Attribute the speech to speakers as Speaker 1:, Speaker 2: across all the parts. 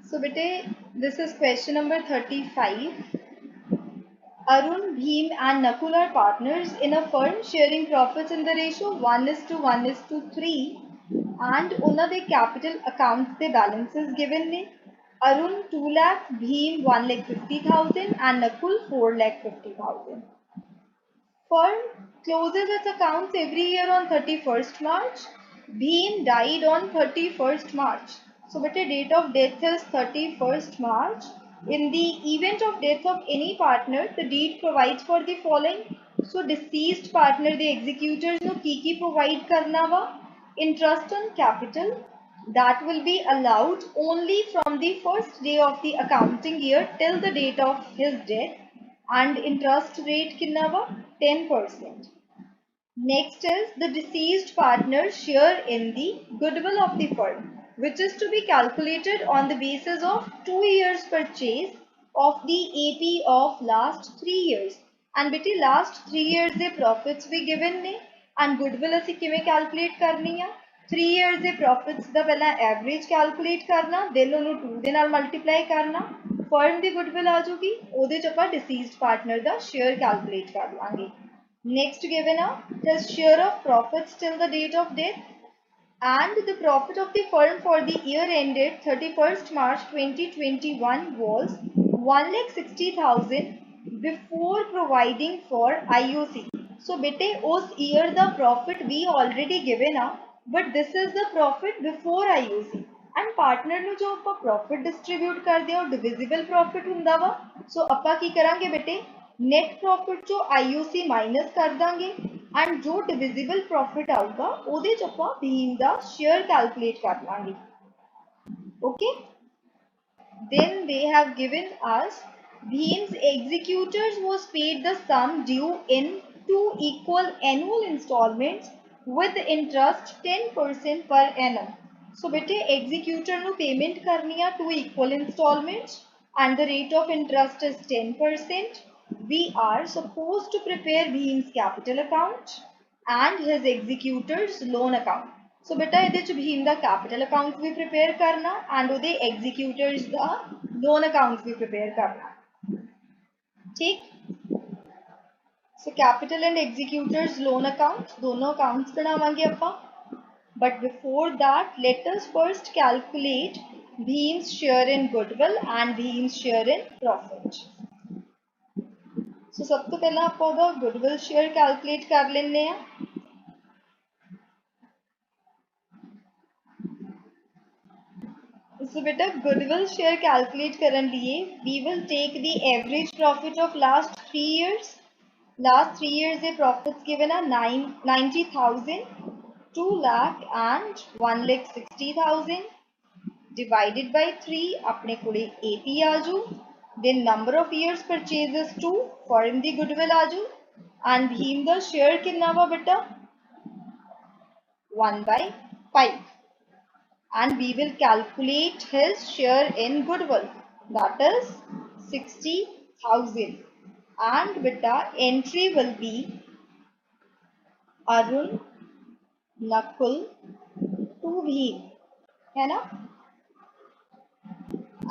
Speaker 1: So bete, this is question number 35. Arun, Bhim and Nakul are partners in a firm sharing profits in the ratio 1:1:3 and ਉਹਨਾਂ ਦੇ capital accounts ਦੇ balances given ਨੇ. Arun 2 lakh, Bhim 1,50,000 and Nakul 4,50,000. Firm closes its accounts every year on 31st March. Bhim died on 31st March. So, but the date of death is 31st March. In the event of death of any partner, the deed provides for the following. So, deceased partner, the executors no ki provide karna va interest on capital that will be allowed only from the first day of the accounting year till the date of his death, and interest rate kinna va 10%. Next is the deceased partner's share in the goodwill of the firm, which is to be calculated on the basis of 2 years purchase of the AP of last 3 years. And beti last 3 years the profits भी given ने and goodwill ਅਸੀਂ ਕਿਵੇਂ calculate ਕਰਨੀ ਆ 3 years ਦੇ profits ਦਾ ਪਹਿਲਾਂ average calculate ਕਰਨਾ, then ਉਹਨੂੰ 2 ਦੇ ਨਾਲ multiply ਕਰਨਾ, firm ਦੀ goodwill ਆ ਜਾਊਗੀ, ਉਹਦੇ ਚ ਆਪਾਂ deceased partner ਦਾ share calculate ਕਰ ਲਾਂਗੇ. Next given are his share of profits till the date of death, and the profit of the firm for the year ended 31st March 2021 was 1,60,000 before providing for IOC. So bete us year the profit we already given up, but this is the profit before IOC. And partner nu jo appa profit distribute kar de aur divisible profit hunda va, so appa ki karange bete net profit जो IOC minus कर देंगे and जो divisible profit आऊगा ਉਹਦੇ ਚ ਆਪਾਂ ਭੀਮ ਦਾ share calculate ਕਰ ਲਾਂਗੇ. Okay, then they have given us Bhim's executors was paid the sum due in 2 equal annual installments with interest 10% per annum. So bete executor nu payment करनी है 2 equal installments and the rate of interest is 10%. We are supposed to prepare Bhim's capital account and his executor's loan account. So beta ਇਹਦੇ ਚ Bhim ਦਾ capital account भी prepare करना and ਉਹਦੇ executors ਦਾ loan account भी prepare करना. ठीक? So capital and executors loan account दोनों accounts बनावांगे ਆਪਾਂ. But before that, let us first calculate Bhim's share in goodwill and Bhim's share in profit. So सब तो पहला आप goodwill share calculate कर लेने हैं. So बेटा goodwill share calculate करने लिए we will take the average profit of last 3 years. Last 3 years the profits given are 90,000, 2 lakh and 1,60,000 divided by 3 अपने कोले AP आजू. Then number of years purchase is 2, firm the goodwill आजू and Bhim the share कितना हुआ बेटा 1/5, and we will calculate his share in goodwill, that is 60,000, and बेटा entry will be Arun, Nakul to Bhim, है ना,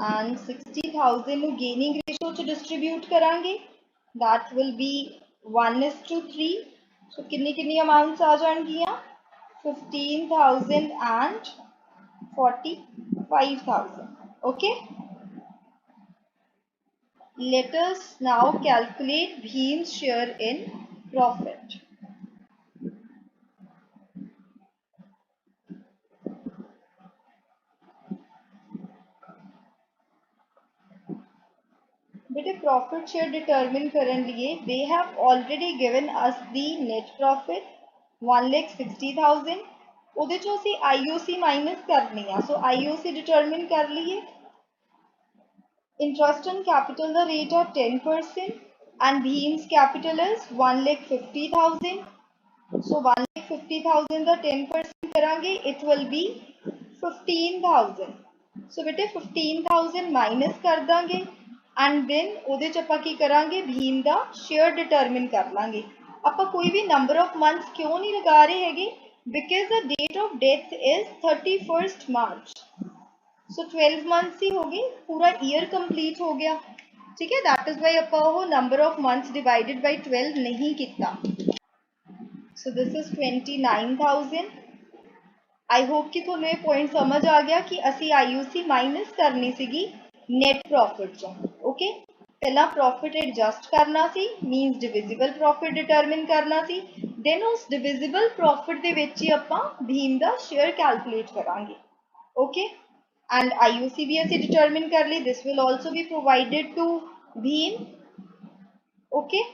Speaker 1: and 60,000 ਨੂੰ gaining ratio to distribute करांगे, that will be 1:3. so कितनी amounts uh जाएंगियां 15,000 and 45,000. okay, let us now calculate Bhim's share in profit. बेटे profit share determine करने लिए they have already given us the net profit 1,60,000. ਉਹਦੇ ਚੋਂ ਅਸੀਂ IOC minus करनी है, so IOC डिटरमिन कर लिए. Interest on capital the rate of 10% and Bhim's capital is 1,50,000. so 1,50,000 the 10% करांगे it will be 15,000. so बेटे 15,000 माइनस कर देंगे and then ਉਹਦੇ ਚ ਆਪਾਂ ਕੀ ਕਰਾਂਗੇ Bhim ਦਾ share determine ਕਰ ਲਾਂਗੇ. ਆਪਾਂ ਕੋਈ ਵੀ number of months ਕਿਉਂ ਨਹੀਂ ਲਗਾ ਰਹੇ ਹੈਗੇ because the date of death is 31st March. So 12 months ही हो गए, पूरा ईयर कंप्लीट हो गया। ठीक है, दैट इज वाई ਆਪਾਂ ਉਹ number of months divided by 12 नहीं किया। So this is 29,000। I hope कि ਤੁਹਾਨੂੰ ਇਹ पॉइंट समझ आ गया कि ਅਸੀਂ IUC माइनस करनी ਸੀਗੀ नेट प्रॉफिट चों। ओके, पहला प्रॉफिट एडजस्ट करना सी, मीनस डिविजिबल प्रॉफिट डिटरमिन करना सी, देन उस डिविजिबल प्रॉफिट दे विच ही आपां भीम दा शेयर कैलकुलेट करांगे। ओके, and IUC भी ਅਸੀਂ determine कर ली, this will also be provided to Bheem. Okay,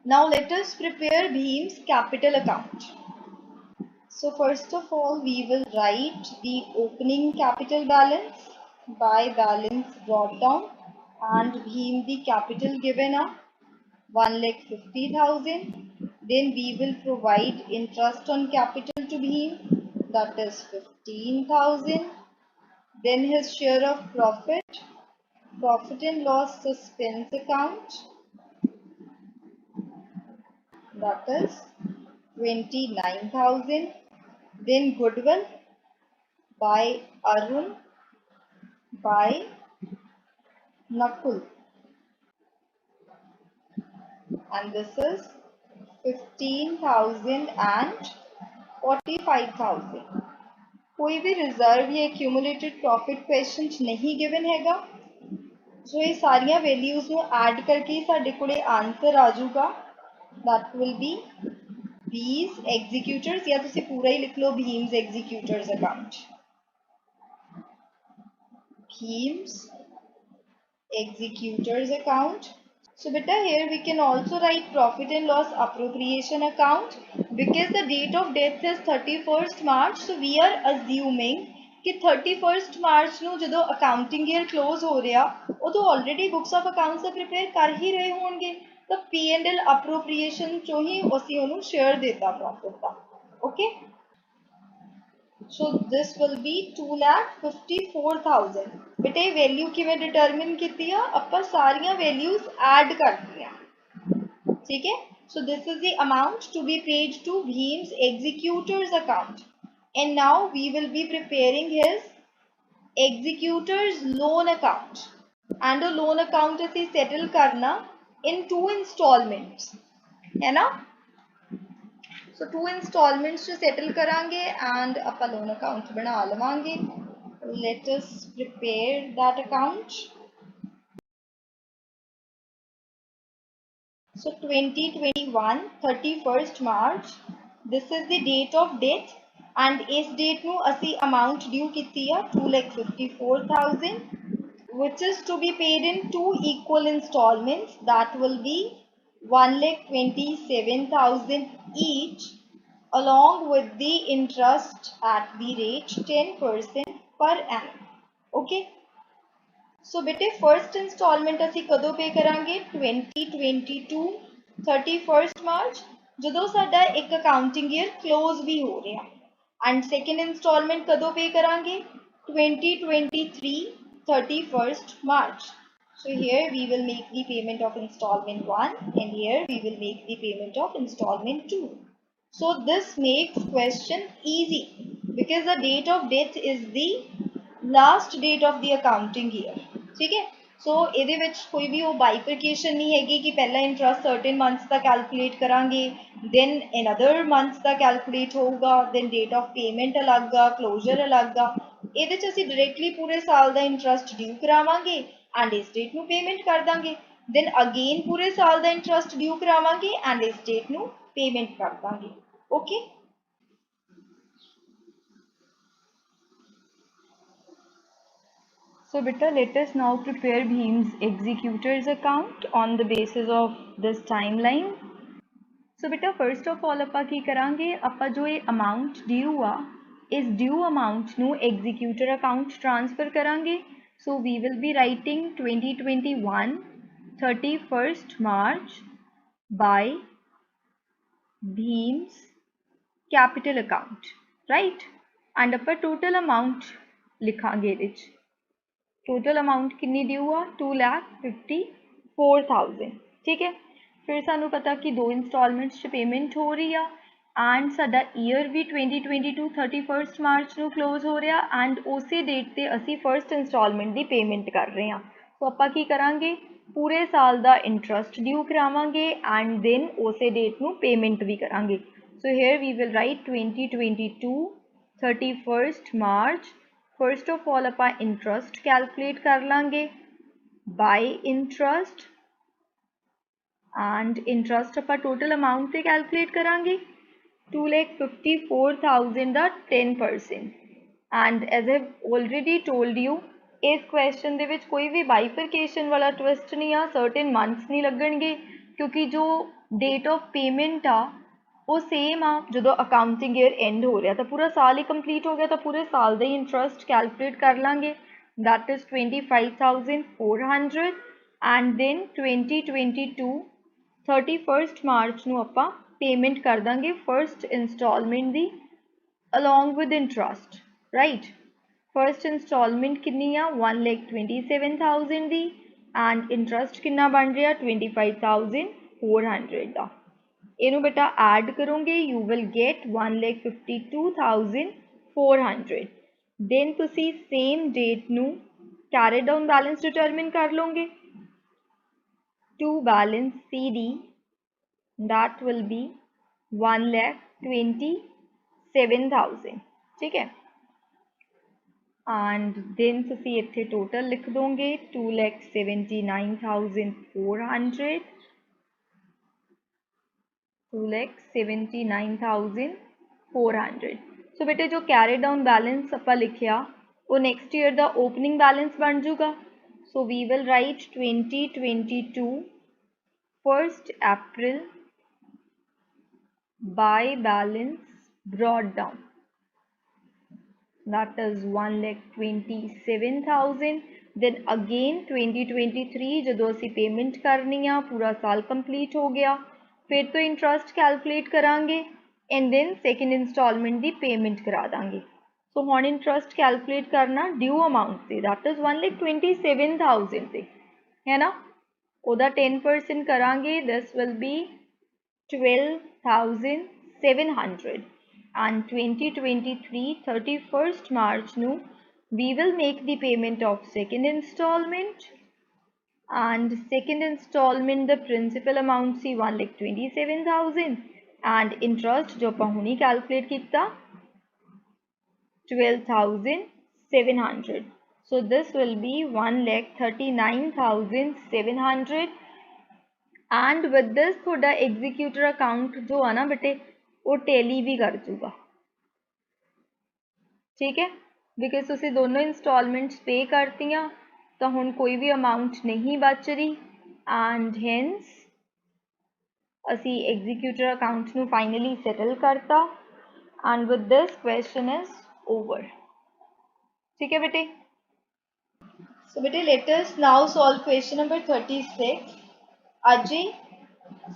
Speaker 1: now let us prepare Bheem's capital account. So first of all we will write the opening capital balance by balance brought down, and Bheem the capital given are 1,50,000. Then we will provide interest on capital to Bheem, that is 15,000. Then his share of profit and loss suspense account, that is 29,000. Then goodwill by Arun by Nakul, and this is 15,000 and 45,000. कोई भी reserve या accumulated profit question नहीं given हैगा, सो ये सारिया values ਨੂੰ add करके ਸਾਡੇ ਕੋਲੇ आंसर आ जाऊगा, that will be B's executors, या तुसी पूरा ही लिख लो Bheem's executors account, Bheem's executors account. So beta here we can also write profit and loss appropriation account, because the date of death is 31st March, so we are assuming कि 31st March ਨੂੰ ਜਦੋਂ accounting year close ਹੋ ਰਿਹਾ ਉਦੋਂ already books of accounts prepare कर ही रहे होंगे, तो P&L appropriation ਚੋਂ ही ਅਸੀਂ ਉਹਨੂੰ share देता profit the. Okay, so this will be 2,54,000। बेटे वैल्यू किवें डिटरमिन कीती आ, ਆਪਾਂ ਸਾਰੀਆਂ वैल्यूज ऐड कर दिया। ठीक है, so this is the amount to be paid to Bheem's executors account, and now we will be preparing his executors loan account, and a loan account ਅਸੀਂ settle करना in 2 installments, है ना। So 2 installments जो settle करांगे and अपा loan account बना लवांगे। Let us prepare that account. So 2021 31st March, this is the date of death, and इस डेट ਨੂੰ ਅਸੀਂ अमाउंट ड्यू ਕੀਤੀ ਆ 2,54,000, which is to be paid in 2 equal installments, that will be 1,27,000 each, along with the interest at the rate 10% per annum. Okay, so बेटे first installment ਅਸੀਂ ਕਦੋਂ pay ਕਰਾਂਗੇ 2022 31st March, ਜਦੋਂ ਸਾਡਾ ਇੱਕ accounting year close भी हो रहा, and second installment ਕਦੋਂ pay ਕਰਾਂਗੇ 2023 31st March. So here we will make the payment of installment 1, and here we will make the payment of installment 2. So this makes question easy, because the date of death is the last date of the accounting year. ठीक है, सो ਇਹਦੇ ਵਿੱਚ कोई भी वो बाइफिकेशन नहीं हैगी कि पहला इंटरेस्ट सर्टेन मंथ्स का कैलकुलेट करांगे, then another months का कैलकुलेट होगा, then date of payment अलग आ, closure अलग आ। ਇਹਦੇ ਚ ਅਸੀਂ डायरेक्टली पूरे साल ਦਾ इंटरेस्ट ड्यू करावांगे एंड इस डेट ਨੂੰ पेमेंट कर दांगे, then again पूरे साल ਦਾ इंटरेस्ट ड्यू करावांगे एंड इस डेट ਨੂੰ पेमेंट कर Dange. Okay, so beta let us now prepare Bheem's executors account on the basis of this timeline. So beta first of all ਆਪਾਂ ਕੀ ਕਰਾਂਗੇ, ਆਪਾਂ ਜੋ ਇਹ amount due ਆ ਇਸ due amount ਨੂੰ executor account transfer ਕਰਾਂਗੇ। So we will be writing 2021 31st March by Bheem's capital account, right, and ਆਪਾਂ total amount लिखांगे ਇਹਦੇ ਚ। टोटल अमाउंट कितनी ड्यू आ 2,54,000। ठीक है, फिर सानू पता कि 2 इंस्टॉलमेंट्स पेमेंट हो रही है, एंड साडा ईयर भी 2022 31 मार्च ਨੂੰ क्लोज हो रहा एंड उसी डेट ਤੇ ਅਸੀਂ फर्स्ट इंस्टॉलमेंट ਦੀ पेमेंट कर रहे हैं। सो ਆਪਾਂ ਕੀ ਕਰਾਂਗੇ पूरे साल ਦਾ इंटरस्ट ड्यू करावांगे एंड देन उसे डेट ਨੂੰ पेमेंट भी करांगे। So here we will write 2022 31 March. First of all ਆਪਾਂ इंटरस्ट कैलकुलेट कर लांगे बाय इंटरस्ट एंड इंटरस्ट ਆਪਾਂ टोटल अमाउंट ਤੇ कैलकुलेट करांगे 2,54,000 ਦਾ 10%। And as I already told you इस क्वेश्चन ਦੇ ਵਿੱਚ कोई भी बाइफरकेशन वाला ट्विस्ट नहीं आ, सर्टेन मंथ्स नहीं लगणगे क्योंकि जो डेट ऑफ पेमेंट आ वो सेम आ जो अकाउंटिंग ईयर एंड हो रहा तो पूरा साल ही कंप्लीट हो गया तो पूरे साल का ही इंटरस्ट कैलकुलेट कर लांगे that is 25,400 and then 2022 31 March ਨੂੰ ਆਪਾਂ पेमेंट कर देंगे first instalment the along with interest right. First instalment कितनी आ 1,27,000 दी एंड इंटरस्ट कितना बन रहा 25,400 का। इनू बेटा ऐड करोगे यू विल गेट 1,52,400। देन तुसी सेम डेट नू कैरी डाउन बैलेंस डिटरमिन कर लोगे to balance CD that will be 1,27,000 ठीक है। एंड देन तुसी इत्थे टोटल लिख दोगे 2,79,400 2,79,400। सो बेटे जो कैरी डाउन बैलेंस आप लिखिया वो नैक्सट ईयर का ओपनिंग बैलेंस बन जूगा। So we will write 2022 1 April by balance brought down that is 1,27,000। then again 2023 जो असी पेमेंट करनी आ पूरा साल कंप्लीट हो गया फिर तो इंटरस्ट कैलकुलेट करांगे एंड देन सेकेंड इंस्टॉलमेंट की पेमेंट करा देंगे। सो हुण इंटरस्ट कैलकुलेट करना due amount say that is 1,27,000 से है ना ओदा 10% करांगे this will be 12,700 and 2023 31 March nu we will make the payment of second installment and second installment the principal amount C 1,27,000 and interest जो ਆਪਾਂ ਹੁਣੀ calculate ਕੀਤਾ 12,700। so this will be 1,39,700 and with this थोड़ा executor account जो है ना बेटे वो टैली भी कर जूगा ठीक है बिकॉज तुसी दोनों इंस्टॉलमेंट्स पे करती तो हुण कोई भी अमाउंट नहीं बच रही एंड हेंस असी एग्जीक्यूटर अकाउंट नू फाइनली सैटल करता and with this question is over ठीक है बेटे। सो बेटे late us now solve question number 36। Ajay,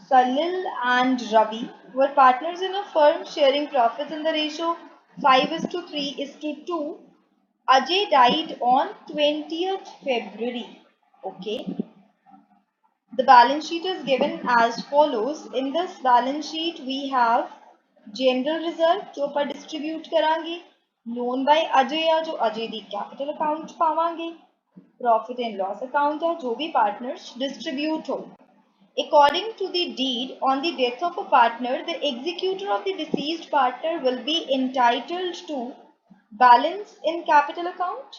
Speaker 1: Salil and Ravi were partners in a firm sharing profits in the ratio 5:3:2. Ajay died on 20th February. Okay. The balance sheet is given as follows. In this balance sheet we have general reserve जो पर distribute करांगे, loan by Ajay या जो Ajay the capital account पावांगे, profit and loss account है जो भी partners distribute हो। According to the deed, on the death of a partner, the executor of the deceased partner will be entitled to balance in capital account,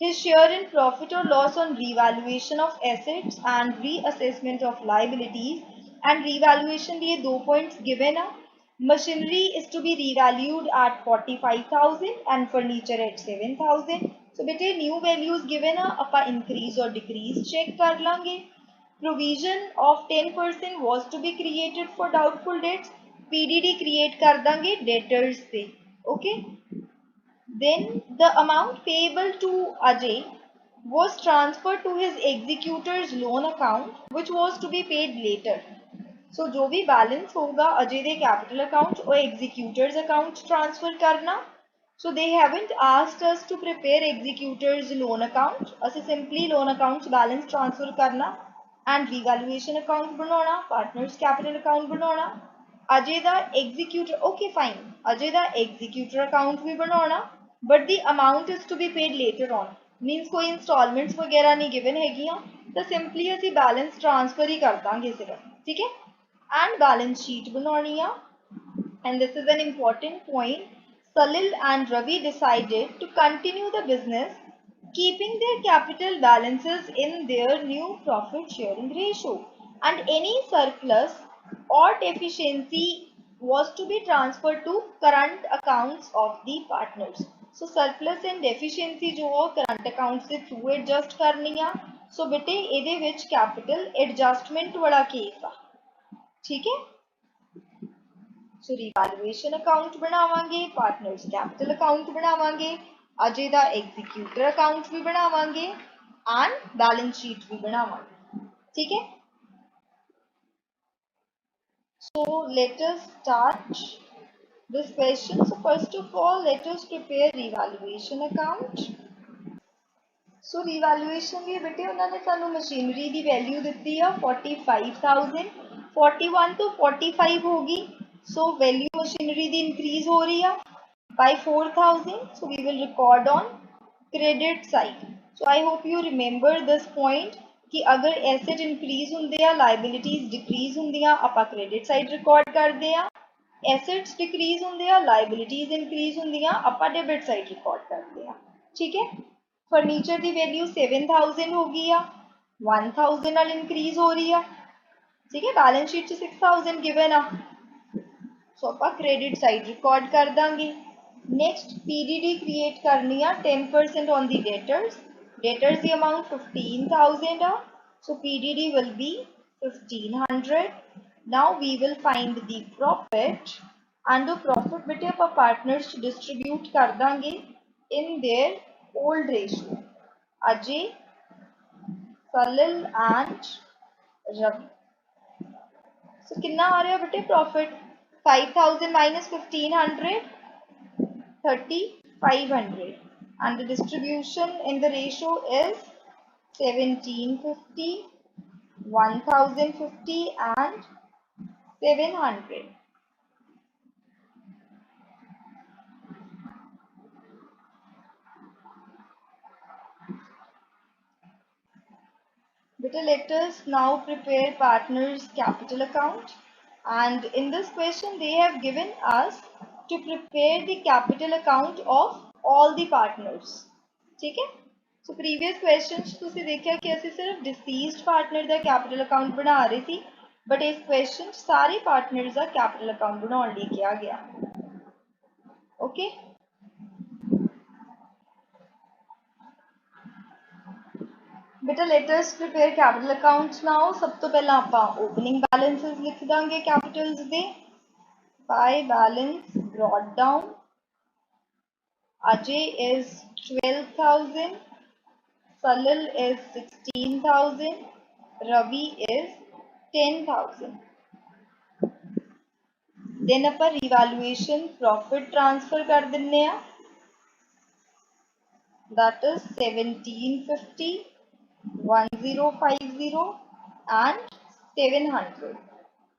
Speaker 1: his share in profit or loss on revaluation of assets and reassessment of liabilities, and revaluation लिए 2 points given are. Machinery is to be revalued at 45,000 and furniture at 7,000. So बेटे new values given are अपा increase or decrease check कर लांगे। Provision of 10% was to be created for doubtful debts. PDD create कर देंगे debtors से okay। Then the amount payable to Ajay was transferred to his executor's loan account which was to be paid later. So जो भी balance होगा अजय दे capital account और executor's account transfer करना। So they haven't asked us to prepare executor's loan account, असे simply loan accounts balance transfer करना and revaluation account बनाना, partners capital account बनाना अजय दा एग्जीक्यूटर, ओके फाइन, अजय दा एग्जीक्यूटर अकाउंट भी बनाना, but the amount is to be paid later on, means कोई इंस्टॉलमेंट्स वगैरह नहीं गिवन हैगियां, तो सिंपली असी बैलेंस ट्रांसफर ही कर देंगे सिर्फ, ठीक है। एंड बैलेंस शीट बनानी आ, and this is an important point. Salil and Ravi decided to continue the business, keeping their capital balances in their new profit sharing ratio, and any surplus or deficiency was to be transferred to current accounts of the partners. So surplus and deficiency जो हो current accounts के through adjust करनी है। So बेटे इहदे विच capital adjustment वाला case आ, ठीक है। सो रिवैल्यूएशन अकाउंट बनावांगे, पार्टनर्स कैपिटल अकाउंट बनावांगे, अजय दा एग्जीक्यूटर अकाउंट भी बनावांगे एंड बैलेंस शीट भी बनावांगे, ठीक है। So let us start this question. So first of all let us prepare revaluation account. So revaluation लिए बेटे उन्होंने सानू मशीनरी की वैल्यू दी है 45,000, 41 तो 45 होगी। सो वैल्यू मशीनरी की इंक्रीज हो रही है by 4,000। So we will record on credit side. So I hope you remember this point कि अगर एसेट इंक्रीज होंगे लाइबिलिटीज डिक्रीज होंगे आप क्रेडिट साइड रिकॉर्ड करते हैं, एसेट्स डिक्रीज होंगे लाइबिलिटीज इंक्रीज होंगे आप डेबिट साइड रिकॉर्ड करते हैं, ठीक है। फर्नीचर की वैल्यू 7,000 हो गई आ, 1,000 नाल इंक्रीज हो रही है, ठीक है। बैलेंस शीट 6,000 गिवन आ, सो आप क्रेडिट साइड रिकॉर्ड कर देंगे। नेक्स्ट पीडीडी क्रिएट करनी है 10% ऑन दी डेटर्स, डेटर्स की अमाउंट 15,000 आ, so PDD will be 1,500। Now we will find the profit and वो प्रॉफिट बेटे आप पार्टनर्स डिस्ट्रीब्यूट कर देंगे in their old ratio, Ajay, Salil and Ravi. So कितना आ रहा है बेटे profit? 5,000 minus 1,500, 3,500, and the distribution in the ratio is 1,750, 1,050 and 700. Better let us now prepare partners capital account, and in this question they have given us to prepare the capital account of all the partners, ठीक है। so previous questions तुसी देखा कि असी सिर्फ deceased partner का capital account बना रही थी, but इस question सारे partners का capital account बनाने लिए किया गया, okay। बेटा let us prepare capital accounts now. सब तो पहला आप ओपनिंग बैलेंसेस लिख देंगे कैपिटल्स दे। By balance brought down, Ajay is 12,000, Salil is 16,000, Ravi is 10,000। Then आप रिवैल्यूएशन प्रॉफिट ट्रांसफर कर दिने, दैट इज 1,750, 1,050 and 700।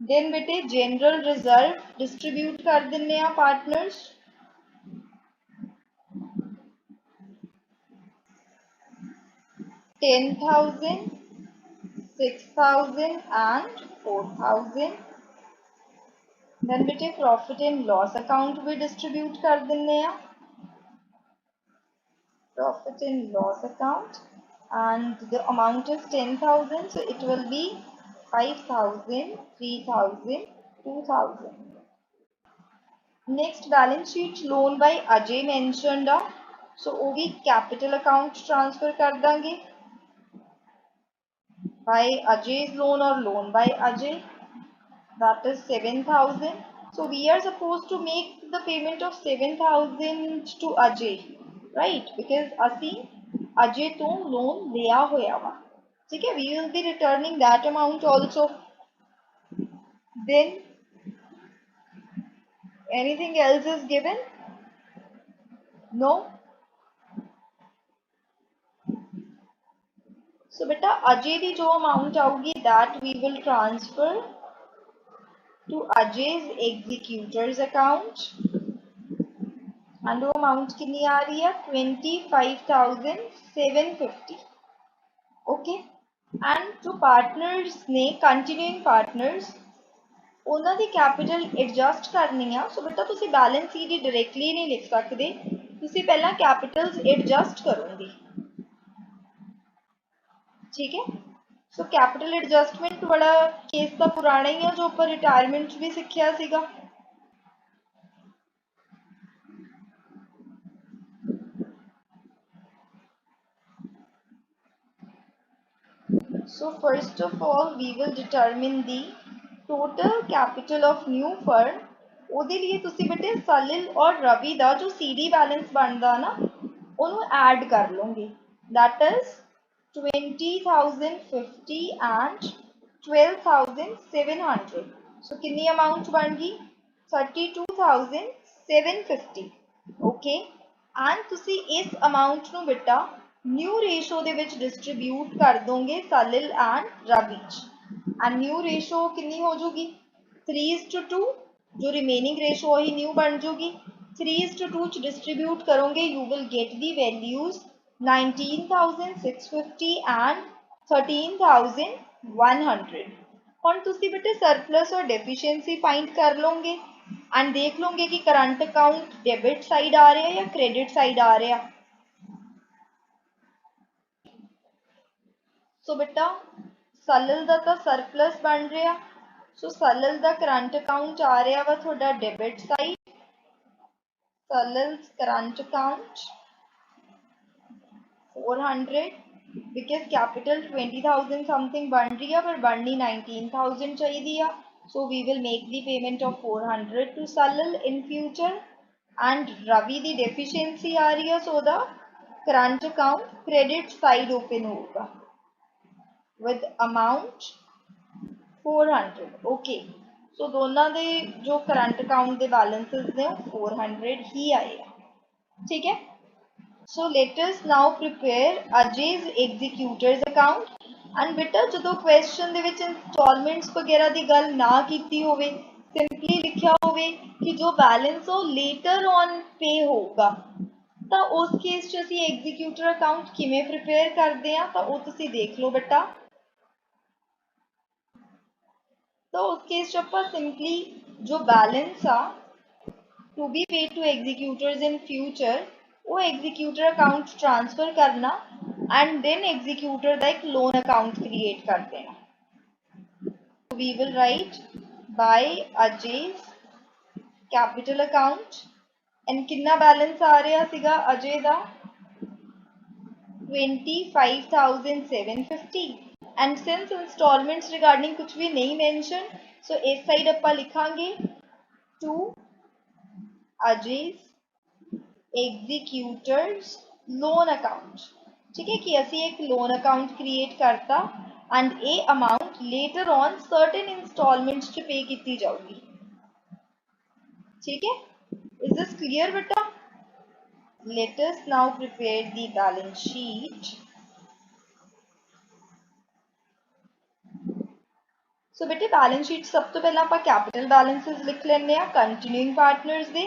Speaker 1: देन बेटे जनरल रिजर्व डिस्ट्रीब्यूट कर दिने पार्टनर्स, $10,000, 6,000 and 4,000। देन बेटे प्रॉफिट एंड लॉस अकाउंट भी डिस्ट्रीब्यूट कर दिने, profit and loss account, and the amount is 10,000, so it will be 5,000, 3,000, 2,000। Next balance sheet loan by Ajay mentioned, so वो भी capital account transfer कर देंगे by Ajay's loan or loan by Ajay, that is 7,000। so we are supposed to make the payment of 7,000 to Ajay, right, because असी अजय तो loan लिया होया वा, ठीक है। we will be returning that amount also। then anything else is given? No। so बेटा अजय की जो amount आऊगी that we will transfer to Ajay's executor's account, and वो amount कितनी आ रही है 25,750. Okay, and जो partners ने continuing partners ਉਹਨਾਂ ਦੀ ਕੈਪੀਟਲ ਐਡਜਸਟ ਕਰਨੀ ਆ. ਸੋ ਬੇਟਾ ਤੁਸੀਂ ਬੈਲੈਂਸ ਸ਼ੀਟ ਹੀ ਡਾਇਰੈਕਟਲੀ ਨਹੀਂ ਲਿਖ ਸਕਦੇ, ਤੁਸੀਂ ਪਹਿਲਾਂ ਕੈਪੀਟਲਸ ਐਡਜਸਟ ਕਰੋਗੇ. ठीक है, सो कैपिटल एडजस्टमेंट बड़ा केस तो पुराना ही है जो ऊपर रिटायरमेंट भी सीखिया सीगा. So first of all we will determine the total capital of new firm. ਉਹਦੇ लिए ਤੁਸੀਂ बेटे सलिल और रवि ਦਾ जो CD बैलेंस बनता ना ਉਹਨੂੰ ऐड कर लोगे. That is 20,050 and 12,700. So कितनी अमाउंट बन गई 32,750. ओके, एंड तुसी इस अमाउंट नू बेटा न्यू रेशो दे विच डिस्ट्रीब्यूट कर दोगे Salil and Ravi. And new ratio कितनी हो जाएगी 3:2. जो रिमेनिंग रेशो वही न्यू बन जाएगी. 3:2 डिस्ट्रीब्यूट करोगे you will get the values 19,650 and 13,100. हुण तुसी बेटे सरप्लस और डेफिशिएंसी फाइंड कर लोगे एंड देख लोगे कि करंट अकाउंट डेबिट साइड आ रहा है या क्रेडिट साइड आ रहा. सो बेटा सलिल दा तां सरप्लस बन रहा. सो सलिल दा करंट अकाउंट आ रहा वा तुहाडा debit side. Salil's current account 400 because capital 20,000 something बन रही है पर बननी 19,000 चाहिए. So we will make the payment of 400 to Salil in future. And Ravi the deficiency आ रही है, so the current account credit side open होगा with amount 400. Okay, so दोनों दे जो current account दे balances ने 400 ही आएगा. ठीक है. So let us now prepare Ajay's executor's account. And बेटा जो क्वेश्चन दे विच इंस्टॉलमेंट्स वगैरह की गल ना कीती होवे, सिंपली लिखिया होवे कि जो बैलेंस हो लेटर ऑन पे होगा, तो उस केस च असीं एग्जीक्यूटर अकाउंट किवें प्रिपेयर करते हैं तो वो तुसीं देख लो बेटा. तो उस केस च आपां सिंपली जो बैलेंस आ to be paid to executors in future वो एग्जीक्यूटर अकाउंट ट्रांसफर करना एंड देन एग्जीक्यूटर का एक लोन अकाउंट क्रिएट कर देना. We will write by Ajay's capital account and कितना बैलेंस आ रहा सीगा अजय का 25,750. एंड सिंस इंस्टॉलमेंट्स रिगार्डिंग कुछ भी नहीं मेंशन, सो इस साइड आप लिखांगे to Ajay's executors loan account. ठीक है, कि असी एक लोन अकाउंट क्रिएट करता and a amount later on certain instalments च पे की जाऊगी. ठीक है, इज दिस क्लियर बेटा? Let us now prepare the balance sheet. So बेटे बैलेंस शीट सब तो पहला आप कैपिटल बैलेंसेस लिख लेने continuing partners they.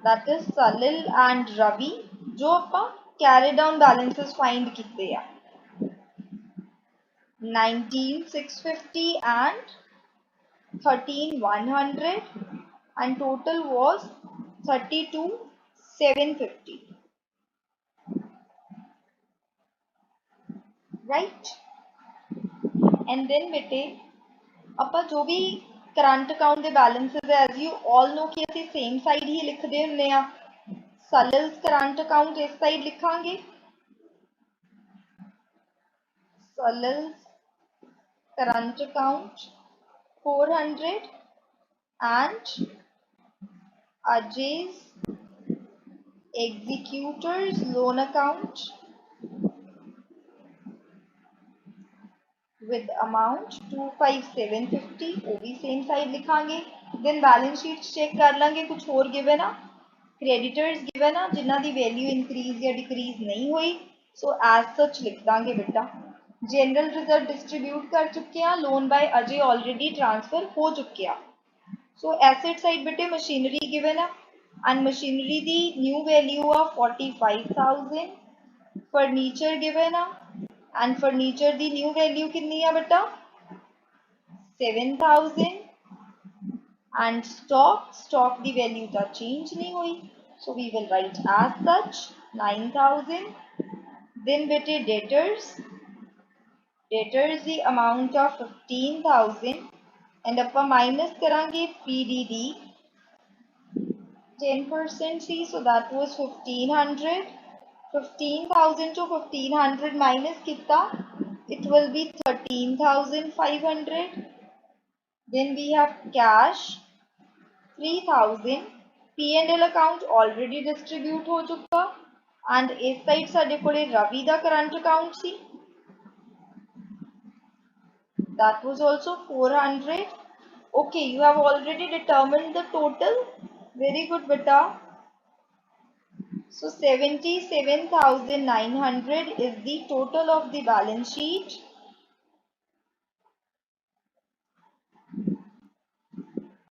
Speaker 1: That is Salil and Ravi जो ਆਪਾਂ carry down balances find किते हैं 19,650 and 13,100 and total was 32,750. Right? And then बेटे ਆਪਾਂ जो भी करंट अकाउंट के बैलेंसेस है एज यू ऑल नो कि असीं सेम साइड ही लिखते हुंदे आ. सलिल्स करंट अकाउंट इस साइड लिखांगे, Salil's current account 400 and Ajay's executor's loan account with amount 25,750 वो भी सेम साइड लिखांगे. देन बैलेंस शीट चेक कर लेंगे कुछ होर गिवन आ क्रेडिटर्स गिवन आ जिन्हां दी वैल्यू इंक्रीज या डिक्रीज नहीं हुई, सो एज सच लिख देंगे बेटा. जनरल रिजर्व डिस्ट्रीब्यूट कर चुके हैं, loan by Ajay already transfer हो चुके हैं। सो एसेट साइड बेटे मशीनरी गिवन है एंड मशीनरी दी new value of 45,000, furniture given है एंड फर्नीचर दी न्यू वैल्यू कितनी है बेटा 7,000 एंड स्टॉक दी वैल्यू तो चेंज नहीं हुई, so we will write as such 9,000। Then बेटे डेटर्स दी अमाउंट ऑफ 15,000 एंड अपन माइनस करांगे पीडीडी 10% सी, so that was 1500. 15,000 to 1500 minus कितना, it will be 13,500. Then we have cash 3,000. P&L account already distribute हो चुका and इस साइड साडे कोले रवि दा current account C, that was also 400. Okay, you have already determined the total. Very good beta. So 77,900 is the total of the balance sheet.